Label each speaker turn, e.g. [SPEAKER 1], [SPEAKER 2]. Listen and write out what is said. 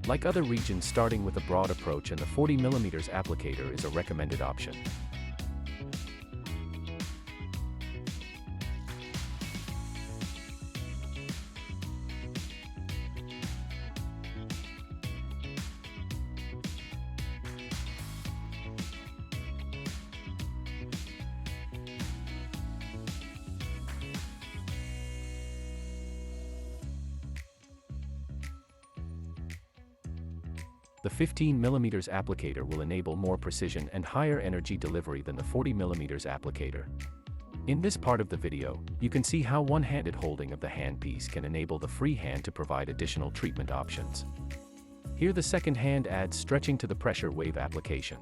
[SPEAKER 1] Like other regions, starting with a broad approach and the 40mm applicator is a recommended option. The 15mm applicator will enable more precision and higher energy delivery than the 40mm applicator. In this part of the video, you can see how one-handed holding of the handpiece can enable the free hand to provide additional treatment options. Here the second hand adds stretching to the pressure wave application.